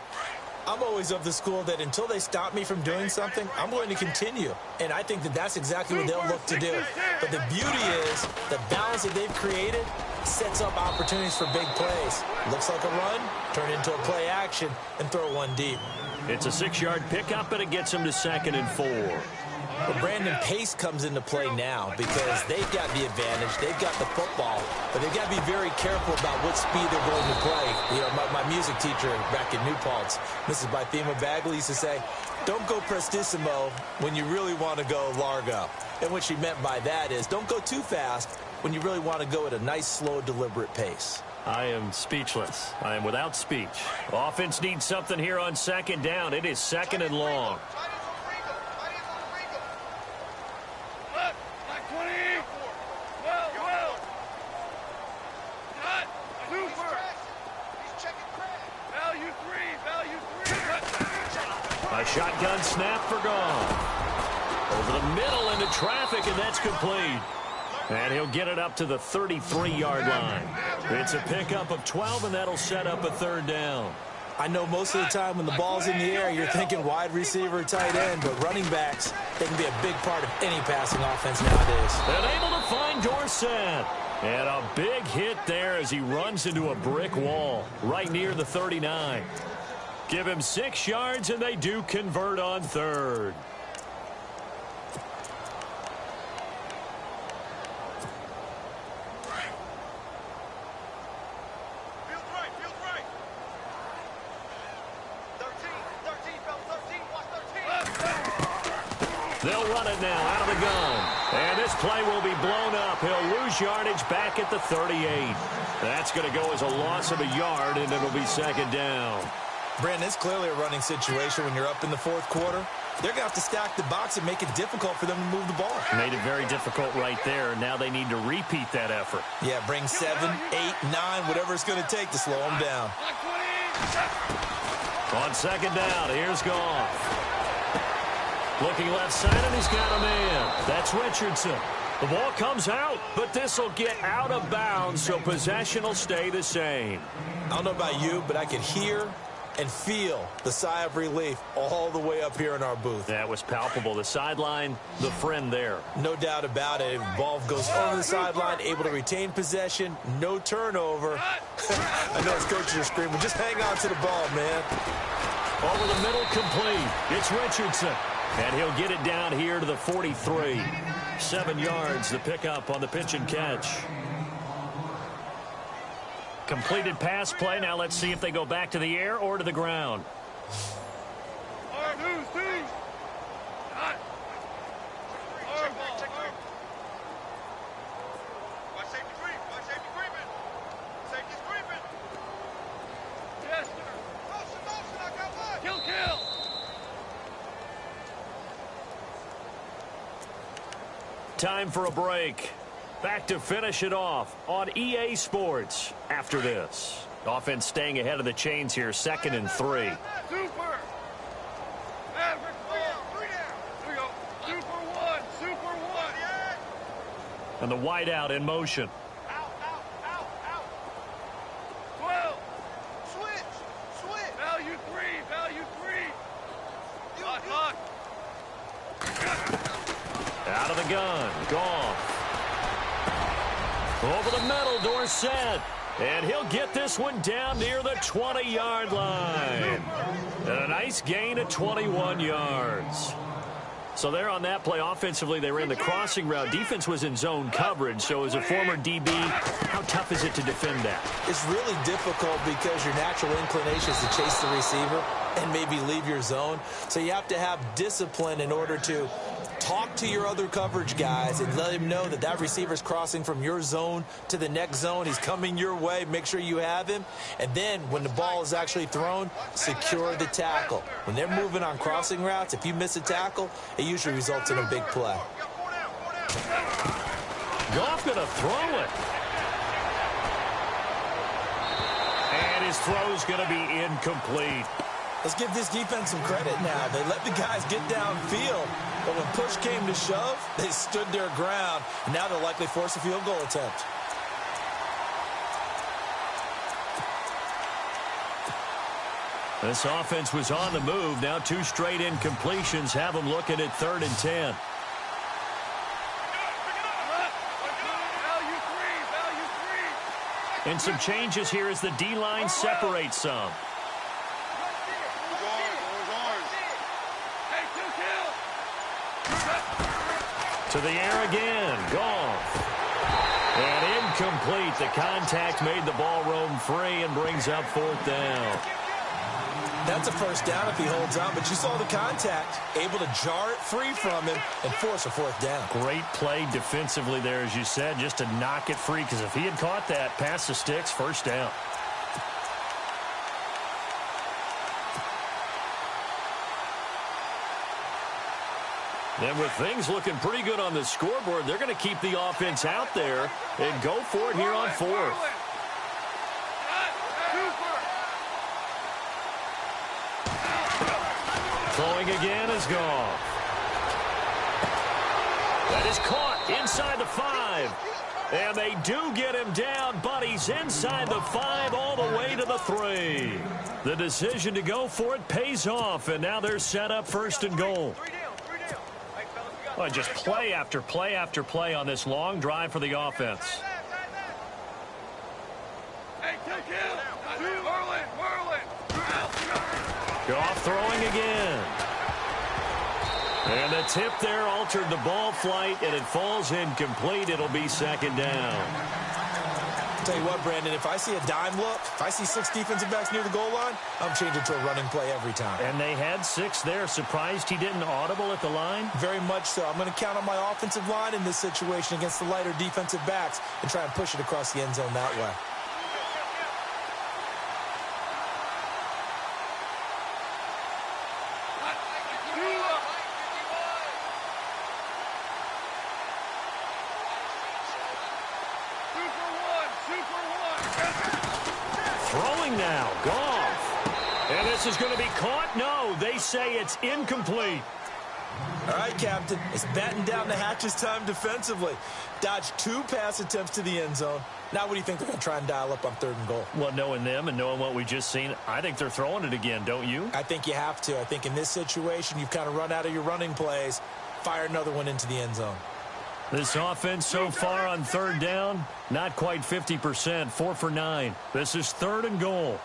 I'm always of the school that until they stop me from doing something, I'm going to continue. And I think that that's exactly what they'll look to do. But the beauty is the balance that they've created sets up opportunities for big plays. Looks like a run, turn into a play action, and throw one deep. It's a 6-yard pickup, and it gets him to 2nd and 4. Well, Brandon, pace comes into play now because they've got the advantage. They've got the football, but they've got to be very careful about what speed they're going to play. You know, my music teacher back in New Paltz, Mrs. Bythema Bagley, used to say, don't go prestissimo when you really want to go largo. And what she meant by that is don't go too fast when you really want to go at a nice, slow, deliberate pace. I am speechless. I am without speech. Offense needs something here on 2nd down. It is 2nd and long. A shotgun snap for gone. Over the middle into traffic, and that's complete. And he'll get it up to the 33-yard line. It's a pickup of 12, and that'll set up a 3rd down. I know most of the time when the ball's in the air, you're thinking wide receiver, tight end, but running backs, they can be a big part of any passing offense nowadays. And able to find Dorsett. And a big hit there as he runs into a brick wall right near the 39. Give him 6 yards, and they do convert on 3rd. They'll run it now out of the gun. And this play will be blown up. He'll lose yardage back at the 38. That's going to go as a loss of a yard, and it'll be 2nd down. Brandon, it's clearly a running situation when you're up in the 4th quarter. They're going to have to stack the box and make it difficult for them to move the ball. Made it very difficult right there. Now they need to repeat that effort. Yeah, bring 7, 8, 9, whatever it's going to take to slow them down. On 2nd down, here's Goff. Looking left side, and he's got a man. That's Richardson. The ball comes out, but this will get out of bounds, so possession will stay the same. I don't know about you, but I could hear and feel the sigh of relief all the way up here in our booth. That was palpable. The sideline, the friend there. No doubt about it. Ball goes over the sideline, able to retain possession, no turnover. I know his coaches are screaming, just hang on to the ball, man. Over the middle, complete. It's Richardson. And he'll get it down here to the 43. 7 yards, the pickup on the pitch and catch. Completed pass play. Now let's see if they go back to the air or to the ground. Time for a break. Back to finish it off on EA Sports after this. Offense staying ahead of the chains here, 2nd and 3. Super. Maverick, 3 down. Here we go. Super 1. Super 1. And the wideout in motion. Out. 12. Switch. Value 3. Lock. Out of the gun. Goff. Over the middle, Dorsett. And he'll get this one down near the 20-yard line. And a nice gain of 21 yards. So there on that play, offensively, they ran the crossing route. Defense was in zone coverage. So as a former DB, how tough is it to defend that? It's really difficult because your natural inclination is to chase the receiver and maybe leave your zone. So you have to have discipline in order to talk to your other coverage guys and let him know that that receiver's crossing from your zone to the next zone. He's coming your way. Make sure you have him. And then when the ball is actually thrown, secure the tackle. When they're moving on crossing routes, if you miss a tackle, it usually results in a big play. Goff going to throw it. And his throw's going to be incomplete. Let's give this defense some credit now. They let the guys get downfield, but when push came to shove, they stood their ground. Now they'll likely force a field goal attempt. This offense was on the move. Now 2 straight incompletions have them looking at 3rd and 10. And some changes here as the D-line separates some. To the air again. Goff. And incomplete. The contact made the ball roam free and brings up 4th down. That's a 1st down if he holds on, but you saw the contact. Able to jar it free from him and force a 4th down. Great play defensively there, as you said, just to knock it free, because if he had caught that, past the sticks, 1st down. And with things looking pretty good on the scoreboard, they're going to keep the offense out there and go for it here on 4th. Throwing again is Goff. That is caught inside the 5. And they do get him down, but he's inside the 5 all the way to the 3. The decision to go for it pays off, and now they're set up 1st and goal. Well, just play after play after play on this long drive for the offense. Goff throwing again. And the tip there altered the ball flight, and it falls incomplete. It'll be 2nd down. I'll tell you what, Brandon, if I see a dime look, if I see 6 defensive backs near the goal line, I'm changing to a running play every time. And they had 6 there. Surprised he didn't audible at the line? Very much so. I'm going to count on my offensive line in this situation against the lighter defensive backs and try and push it across the end zone that way. Throwing now, Goff. And this is going to be caught? No, they say it's incomplete. All right, Captain. It's batten down the hatches time defensively. Dodged 2 pass attempts to the end zone. Now what do you think they're going to try and dial up on 3rd and goal? Well, knowing them and knowing what we just seen, I think they're throwing it again, don't you? I think you have to. I think in this situation, you've kind of run out of your running plays. Fire another one into the end zone. This offense so far on 3rd down, not quite 50%, 4 for 9. This is 3rd and goal.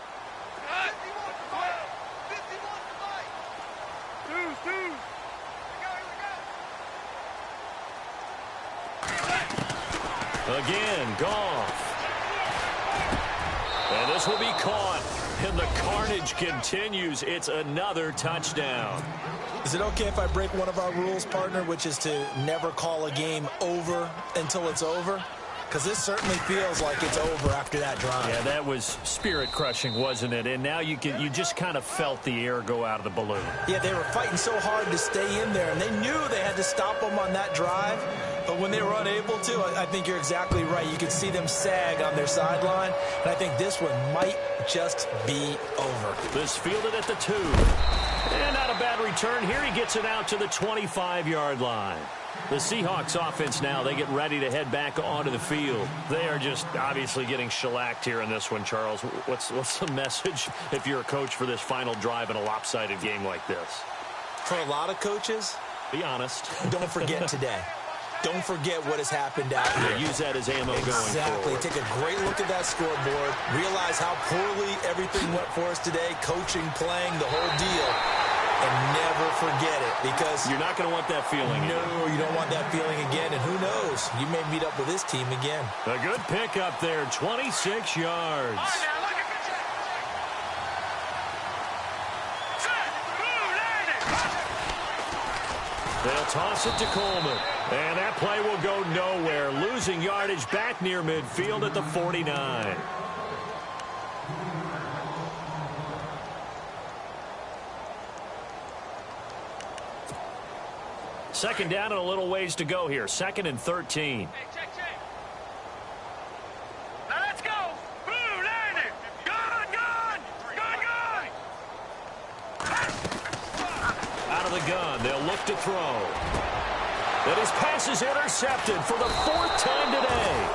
Again, Goff. And this will be caught. And the carnage continues. It's another touchdown. Is it okay if I break one of our rules, partner, which is to never call a game over until it's over? Because this certainly feels like it's over after that drive. Yeah, that was spirit-crushing, wasn't it? And now you just kind of felt the air go out of the balloon. Yeah, they were fighting so hard to stay in there, and they knew they had to stop them on that drive. But when they were unable to, I think you're exactly right. You could see them sag on their sideline, and I think this one might just be over. This fielded at the 2. And not a bad return here. He gets it out to the 25-yard line. The Seahawks offense now, they get ready to head back onto the field. They are just obviously getting shellacked here in this one, Charles. What's the message if you're a coach for this final drive in a lopsided game like this? For a lot of coaches, be honest. Don't forget today. Don't forget what has happened out here. Use that as ammo going forward. Exactly. Take a great look at that scoreboard. Realize how poorly everything went for us today. Coaching, playing, the whole deal. And never forget it, because you're not going to want that feeling again. No, you don't want that feeling again. And who knows? You may meet up with this team again. A good pickup there, 26 yards. They'll toss it to Coleman. And that play will go nowhere. Losing yardage back near midfield at the 49. Second down and a little ways to go here. 2nd and 13. Hey, check. Now let's go. Blue, landing. Gun. Out of the gun. They'll look to throw. And his pass is intercepted for the 4th time today.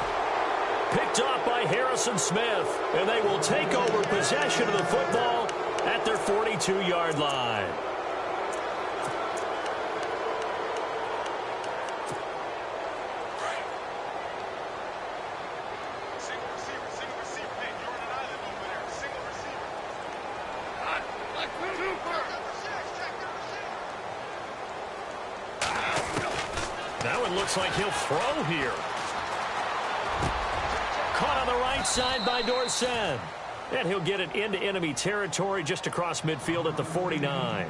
Picked off by Harrison Smith. And they will take over possession of the football at their 42-yard line. Single receiver. Hey, you're on an island over there. Single receiver. Now it looks like he'll throw here. Caught on the right side by Dorsett. And he'll get it into enemy territory just across midfield at the 49.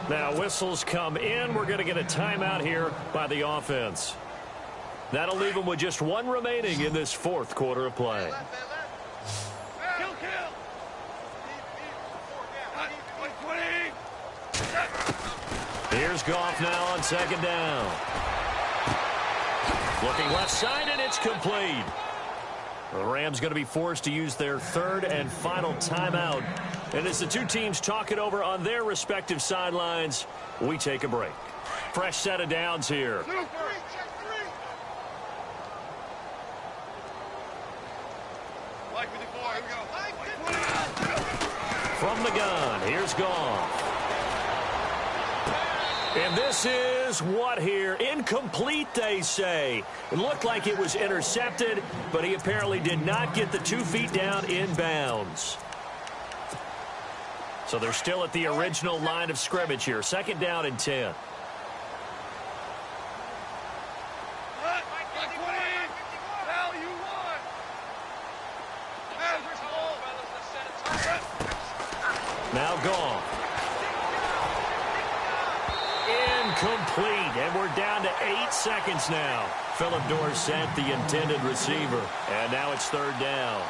Now whistles come in. We're going to get a timeout here by the offense. That'll leave them with just one remaining in this fourth quarter of play. Here's Goff now on second down. Looking left side, and it's complete. The Rams going to be forced to use their third and final timeout. And as the two teams talk it over on their respective sidelines, we take a break. Fresh set of downs here. From the gun, here's Goff. And this is what here? Incomplete, they say. It looked like it was intercepted, but he apparently did not get the 2 feet down in bounds. So they're still at the original line of scrimmage here. Second down and 10. Now Goff. Incomplete, and we're down to 8 seconds now. Philip Dorsett, the intended receiver, and now it's third down.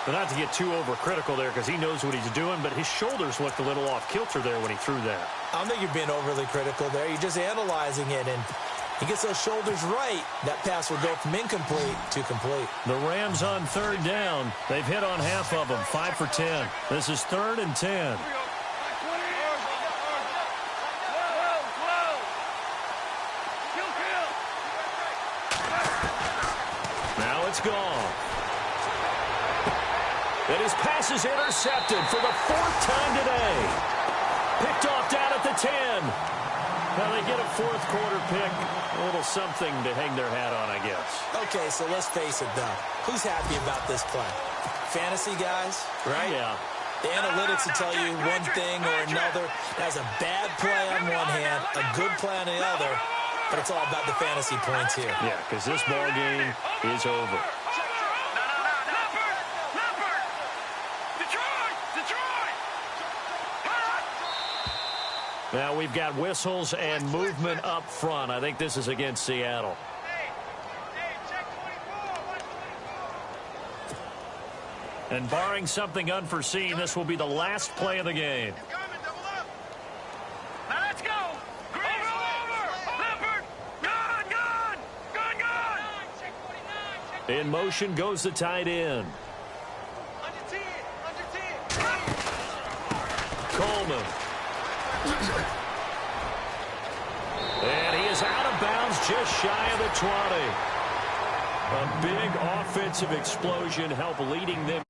But not to get too overcritical there because he knows what he's doing, but his shoulders looked a little off kilter there when he threw that. I don't think you're being overly critical there. You're just analyzing it, and he gets those shoulders right. That pass will go from incomplete to complete. The Rams on third down. They've hit on half of them, 5 for 10. This is third and 10. Now it's gone. And his pass is intercepted for the 4th time today. Picked off down at the 10. Now they get a fourth quarter pick. A little something to hang their hat on, I guess. Okay, so let's face it, though. Who's happy about this play? Fantasy guys, right? Yeah. The analytics will tell you one thing or another. That's a bad play on one hand, a good play on the other. But it's all about the fantasy points here. Yeah, because this ball game is over. Now we've got whistles and movement up front. I think this is against Seattle. And barring something unforeseen, this will be the last play of the game. Now let's go. Gun. In motion goes the tight end. Under 10. Coleman. And he is out of bounds just shy of the 20. A big offensive explosion helped leading them.